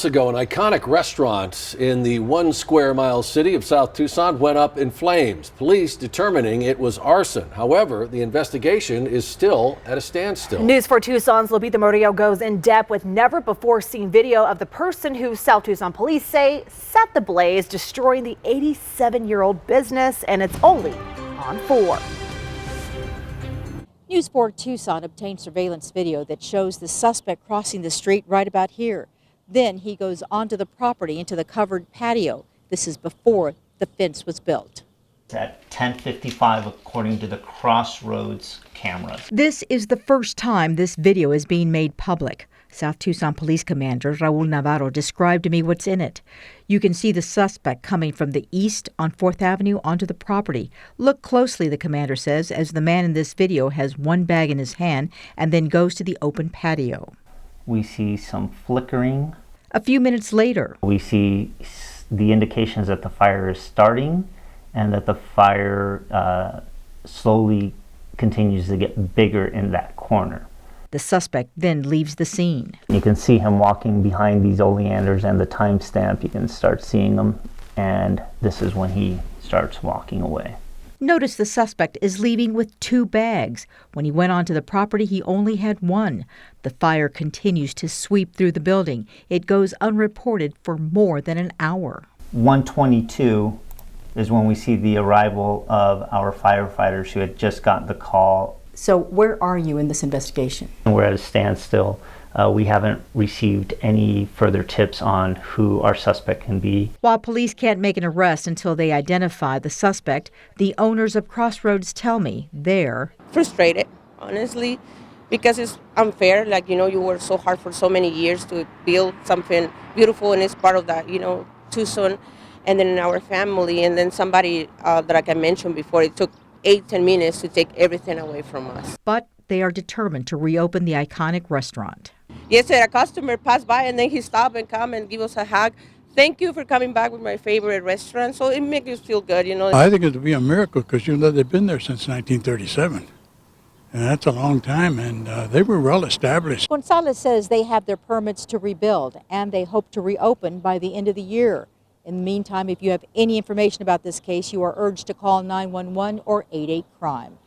Ago, an iconic restaurant in the 1 square mile city of South Tucson went up in flames. Police determining it was arson. However, the investigation is still at a standstill. News 4 Tucson's Lupita Murillo goes in depth with never before seen video of the person who South Tucson police say set the blaze, destroying the 87-year-old business, and it's only on 4. News 4 Tucson obtained surveillance video that shows the suspect crossing the street right about here. Then he goes onto the property into the covered patio. This is before the fence was built. At 10:55, according to the Crossroads cameras. This is the first time this video is being made public. South Tucson Police Commander Raul Navarro described to me what's in it. You can see the suspect coming from the east on 4th Avenue onto the property. Look closely, the commander says, as the man in this video has one bag in his hand and then goes to the open patio. We see some flickering. A few minutes later, we see the indications that the fire is starting and that the fire slowly continues to get bigger in that corner. The suspect then leaves the scene. You can see him walking behind these oleanders and the timestamp. You can start seeing him, and this is when he starts walking away. Notice the suspect is leaving with 2 bags. When he went onto the property, he only had 1. The fire continues to sweep through the building. It goes unreported for more than an hour. 1:22 is when we see the arrival of our firefighters who had just gotten the call. So where are you in this investigation? We're at a standstill. We haven't received any further tips on who our suspect can be. While police can't make an arrest until they identify the suspect, the owners of Crossroads tell me they're frustrated, honestly, because it's unfair. Like, you work so hard for so many years to build something beautiful, and it's part of that, Tucson, and then in our family, and then somebody like I mentioned before, it took 8-10 minutes to take everything away from us. But they are determined to reopen the iconic restaurant. Yesterday, a customer passed by and then he stopped and come and give us a hug. Thank you for coming back with my favorite restaurant. So it makes you feel good, I think it would be a miracle because they've been there since 1937. And that's a long time, and they were well established. Gonzalez says they have their permits to rebuild, and they hope to reopen by the end of the year. In the meantime, if you have any information about this case, you are urged to call 911 or 88-CRIME.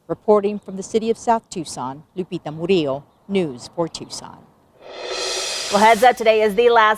Reporting from the city of South Tucson, Lupita Murillo, News 4 Tucson. Well, heads up, today is the last